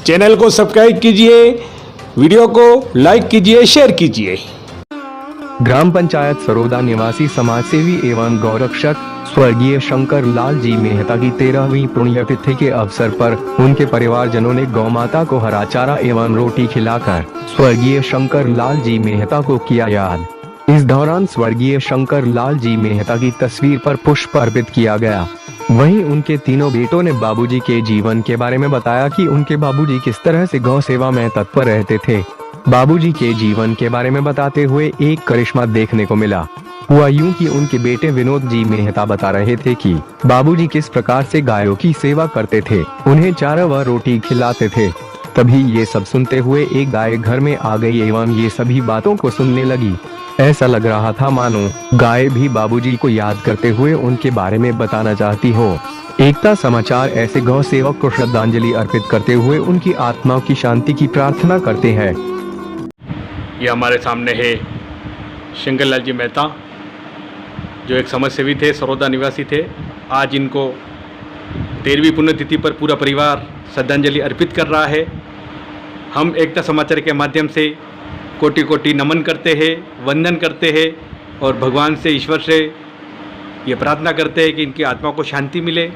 Channel को subscribe कीजिए, video को लाइक कीजिए, शेयर कीजिए। ग्राम पंचायत सरोदा निवासी समाजसेवी एवं गौरक्षक स्वर्गीय शंकर लाल जी मेहता की 13वीं पुण्यतिथि के अवसर पर उनके परिवारजनों ने गौ माता को हरा चारा एवं रोटी खिलाकर स्वर्गीय शंकर लाल जी मेहता को किया याद। इस दौरान स्वर्गीय शंकर लाल जी मेहता की तस्वीर पर पुष्प अर्पित किया गया। वहीं उनके तीनों बेटों ने बाबूजी के जीवन के बारे में बताया कि उनके बाबूजी किस तरह से गौ सेवा में तत्पर रहते थे। बाबूजी के जीवन के बारे में बताते हुए एक करिश्मा देखने को मिला। हुआ यूं कि उनके बेटे विनोद जी मेहता बता रहे थे कि बाबूजी किस प्रकार से गायों की सेवा करते थे, उन्हें चारा व रोटी खिलाते थे। तभी ये सब सुनते हुए एक गाय घर में आ गई एवं ये सभी बातों को सुनने लगी। ऐसा लग रहा था मानो गाय भी बाबूजी को याद करते हुए उनके बारे में बताना चाहती हो। एकता समाचार ऐसे गौ सेवक को श्रद्धांजलि अर्पित करते हुए उनकी आत्माओं की शांति की प्रार्थना करते हैं। ये हमारे सामने है शंकर लाल जी मेहता, जो एक समाजसेवी थे, सरोदा निवासी थे। आज इनको 13वीं पुण्यतिथि पर पूरा परिवार श्रद्धांजलि अर्पित कर रहा है। हम एकता समाचार के माध्यम से कोटि कोटि नमन करते हैं, वंदन करते हैं और भगवान से, ईश्वर से ये प्रार्थना करते हैं कि इनकी आत्मा को शांति मिले।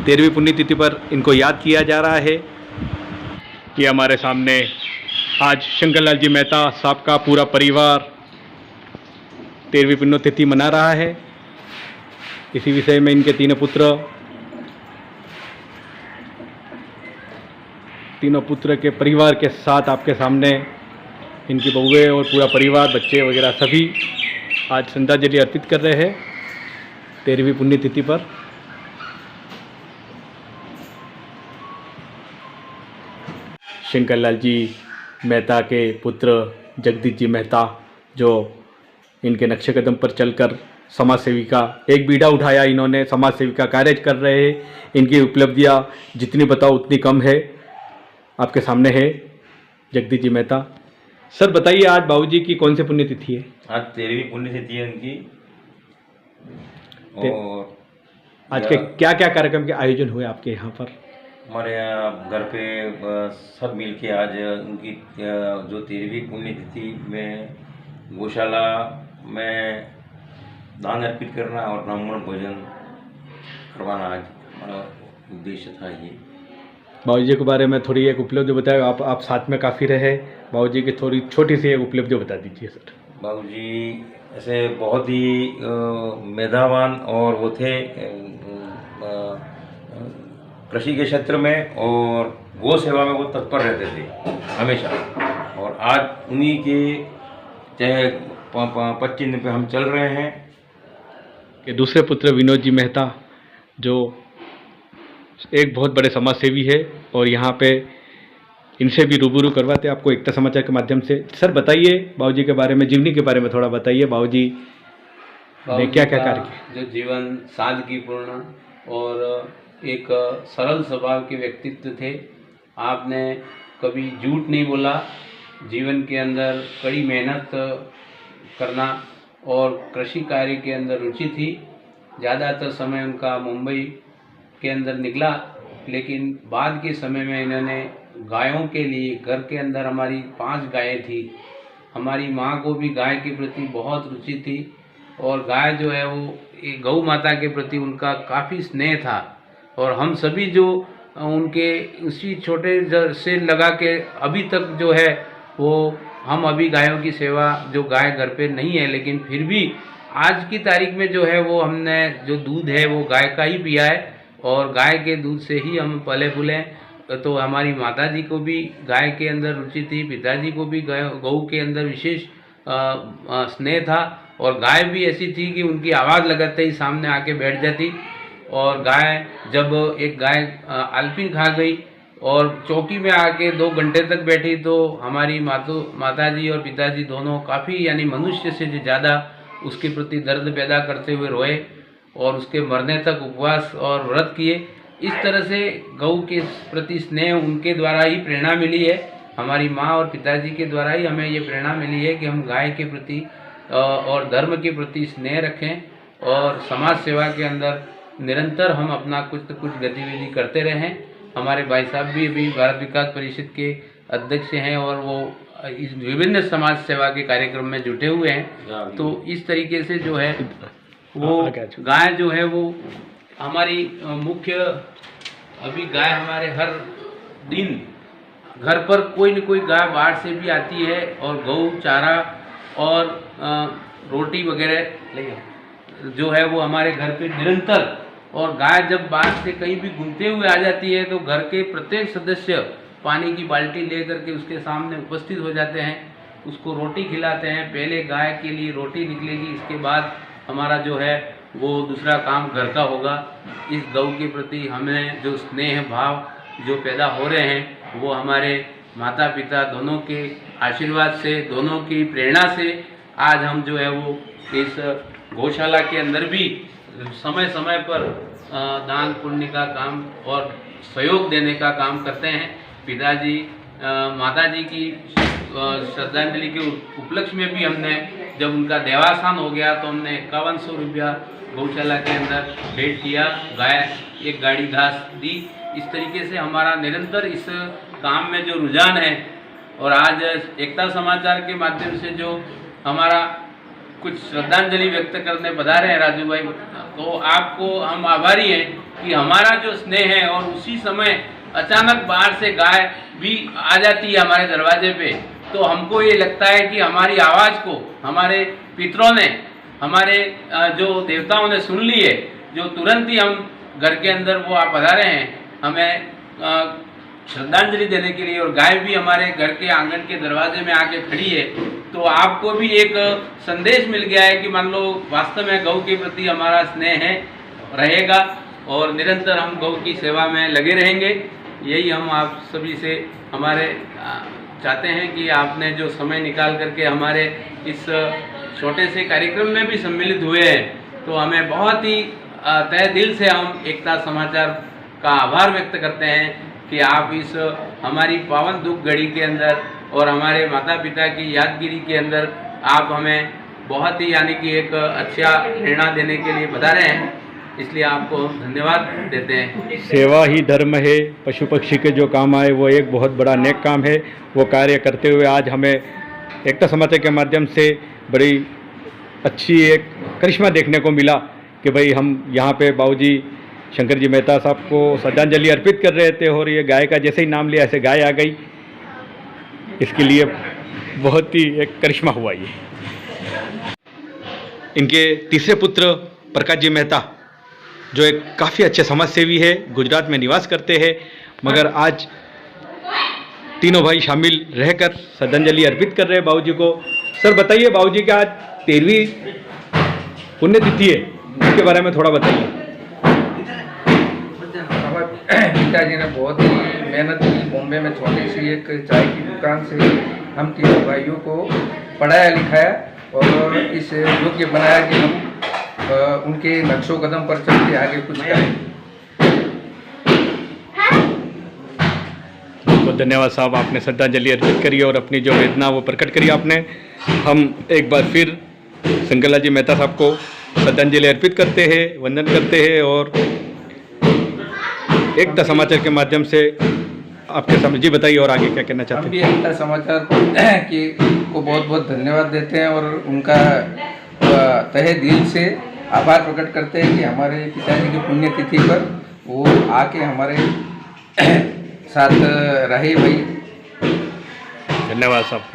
13वीं पुण्यतिथि पर इनको याद किया जा रहा है। ये हमारे सामने आज शंकर लाल जी मेहता साहब का पूरा परिवार 13वीं पुण्यतिथि मना रहा है। इसी विषय में इनके तीनों पुत्र के परिवार के साथ आपके सामने इनकी बहुएं और पूरा परिवार, बच्चे वगैरह सभी आज श्रद्धांजलि अर्पित कर रहे हैं 13वीं पुण्यतिथि पर। शंकर लाल जी मेहता के पुत्र जगदीश जी मेहता, जो इनके नक्शे कदम पर चलकर समाज सेविका एक बीड़ा उठाया, इन्होंने समाज सेविका कार्य कर रहे हैं। इनकी उपलब्धियां जितनी बताओ उतनी कम है। आपके सामने है जगदीश जी मेहता। सर बताइए, आज बाबूजी की कौन सी पुण्यतिथि है? आज 13वीं पुण्यतिथि है उनकी। और आज के क्या क्या कार्यक्रम के आयोजन हुए आपके यहाँ पर? हमारे यहाँ घर पे सब मिलके आज उनकी जो 13वीं पुण्यतिथि में गौशाला में दान अर्पित करना और ब्राह्मण भोजन करवाना आज हमारा उद्देश्य था। ये बाबूजी के बारे में थोड़ी एक उपलब्धि बताए। आप साथ में काफ़ी रहे, बाबूजी की थोड़ी छोटी सी एक उपलब्धि बता दीजिए सर। बाबूजी ऐसे बहुत ही मेधावान और वो थे कृषि के क्षेत्र में और गौ सेवा में वो तत्पर रहते थे हमेशा। और आज उन्हीं के चाहे 25 दिन पे हम चल रहे हैं। कि दूसरे पुत्र विनोद जी मेहता, जो एक बहुत बड़े समाज सेवी है और यहाँ पे इनसे भी रूबरू करवाते हैं आपको एकता समाचार के माध्यम से। सर बताइए बाबूजी के बारे में, जीवनी के बारे में थोड़ा बताइए। बाबूजी ने क्या क्या कार्य किया? जो जीवन सादगीपूर्ण और एक सरल स्वभाव के व्यक्तित्व थे। आपने कभी झूठ नहीं बोला। जीवन के अंदर कड़ी मेहनत करना और कृषि कार्य के अंदर रुचि थी। ज़्यादातर समय उनका मुंबई के अंदर निकला, लेकिन बाद के समय में इन्होंने गायों के लिए, घर के अंदर हमारी 5 गायें थी। हमारी माँ को भी गाय के प्रति बहुत रुचि थी और गाय जो है वो गौ माता के प्रति उनका काफ़ी स्नेह था। और हम सभी जो उनके उसी छोटे से लगा के अभी तक जो है वो हम अभी गायों की सेवा, जो गाय घर पे नहीं है लेकिन फिर भी आज की तारीख में जो है वो हमने जो दूध है वो गाय का ही पिया है और गाय के दूध से ही हम पले फूले। तो हमारी माता जी को भी गाय के अंदर रुचि थी, पिताजी को भी गौ के अंदर विशेष स्नेह था। और गाय भी ऐसी थी कि उनकी आवाज़ लगाते ही सामने आके बैठ जाती। और गाय जब एक गाय आलपीन खा गई और चौकी में आके 2 घंटे तक बैठी, तो हमारी माताजी और पिताजी दोनों काफ़ी, यानी मनुष्य से ज़्यादा उसके प्रति दर्द पैदा करते हुए रोए और उसके मरने तक उपवास और व्रत किए। इस तरह से गौ के प्रति स्नेह उनके द्वारा ही प्रेरणा मिली है। हमारी माँ और पिताजी के द्वारा ही हमें ये प्रेरणा मिली है कि हम गाय के प्रति और धर्म के प्रति स्नेह रखें और समाज सेवा के अंदर निरंतर हम अपना कुछ न कुछ गतिविधि करते रहें। हमारे भाई साहब भी अभी भारत विकास परिषद के अध्यक्ष हैं और वो इस विभिन्न समाज सेवा के कार्यक्रम में जुटे हुए हैं। तो इस तरीके से जो है वो गाय जो है वो हमारी मुख्य, अभी गाय हमारे हर दिन घर पर कोई न कोई गाय बाहर से भी आती है और गौ चारा और रोटी वगैरह जो है वो हमारे घर पे निरंतर, और गाय जब बाहर से कहीं भी घूमते हुए आ जाती है तो घर के प्रत्येक सदस्य पानी की बाल्टी लेकर के उसके सामने उपस्थित हो जाते हैं, उसको रोटी खिलाते हैं। पहले गाय के लिए रोटी निकलेगी, इसके बाद हमारा जो है वो दूसरा काम घर का होगा। इस गौ के प्रति हमें जो स्नेह भाव जो पैदा हो रहे हैं वो हमारे माता पिता दोनों के आशीर्वाद से, दोनों की प्रेरणा से आज हम जो है वो इस गौशाला के अंदर भी समय समय पर दान पुण्य का काम और सहयोग देने का काम करते हैं। पिताजी माताजी की श्रद्धांजलि के उपलक्ष्य में भी हमने, जब उनका देवासान हो गया तो हमने 5100 रुपया गौशाला के अंदर भेंट किया, गाय एक गाड़ी घास दी। इस तरीके से हमारा निरंतर इस काम में जो रुझान है, और आज एकता समाचार के माध्यम से जो हमारा कुछ श्रद्धांजलि व्यक्त करने पधारे हैं राजू भाई, तो आपको हम आभारी हैं कि हमारा जो स्नेह है, और उसी समय अचानक बाहर से गाय भी आ जाती है हमारे दरवाजे पे, तो हमको ये लगता है कि हमारी आवाज़ को हमारे पितरों ने, हमारे जो देवताओं ने सुन ली है, जो तुरंत ही हम घर के अंदर वो आप पधारे हैं हमें श्रद्धांजलि देने के लिए, और गाय भी हमारे घर के आंगन के दरवाजे में आके खड़ी है। तो आपको भी एक संदेश मिल गया है कि मान लो वास्तव में गौ के प्रति हमारा स्नेह है, रहेगा, और निरंतर हम गौ की सेवा में लगे रहेंगे। यही हम आप सभी से हमारे चाहते हैं कि आपने जो समय निकाल करके हमारे इस छोटे से कार्यक्रम में भी सम्मिलित हुए हैं, तो हमें बहुत ही तहे दिल से हम एकता समाचार का आभार व्यक्त करते हैं कि आप इस हमारी पावन दुख घड़ी के अंदर और हमारे माता पिता की यादगिरी के अंदर आप हमें बहुत ही यानी कि एक अच्छा प्रेरणा देने के लिए बता रहे हैं, इसलिए आपको धन्यवाद देते हैं। सेवा ही धर्म है, पशु पक्षी के जो काम आए वो एक बहुत बड़ा नेक काम है। वो कार्य करते हुए आज हमें एकता समाचार के माध्यम से बड़ी अच्छी एक करिश्मा देखने को मिला कि भाई हम यहाँ पे बाबूजी शंकर जी मेहता साहब को श्रद्धांजलि अर्पित कर रहे थे, और ये गाय का जैसे ही नाम लिया ऐसे गाय आ गई। इसके लिए बहुत ही एक करिश्मा हुआ ये। इनके तीसरे पुत्र प्रकाश जी मेहता जो एक काफ़ी अच्छे समाज सेवी है, गुजरात में निवास करते हैं, मगर आज तीनों भाई शामिल रहकर श्रद्धांजलि अर्पित कर रहे हैं बाबूजी को। सर बताइए बाबूजी कि आज 13वीं पुण्यतिथि है, उसके बारे में थोड़ा बताइए। पिताजी ने बहुत ही मेहनत की, बॉम्बे में छोटी सी एक चाय की दुकान से हम तीनों भाइयों को पढ़ाया लिखाया और इस योग्य बनाया कि हम उनके नक्शों कदम पर चल के आगे कुछ करें। बहुत धन्यवाद साहब, आपने श्रद्धांजलि अर्पित करी और अपनी जो वेदना वो प्रकट करी आपने। हम एक बार फिर शंकरलाल जी मेहता साहब को श्रद्धांजलि अर्पित करते हैं, वंदन करते हैं, और एकता समाचार के माध्यम से आपके सामने जी बताइए और आगे क्या कहना चाहते हैं। हम भी एकता समाचार को बहुत बहुत धन्यवाद देते हैं और उनका तहे दिल से आभार प्रकट करते हैं कि हमारे पिताजी की पुण्यतिथि पर वो आके हमारे साथ रहे भाई। धन्यवाद साहब।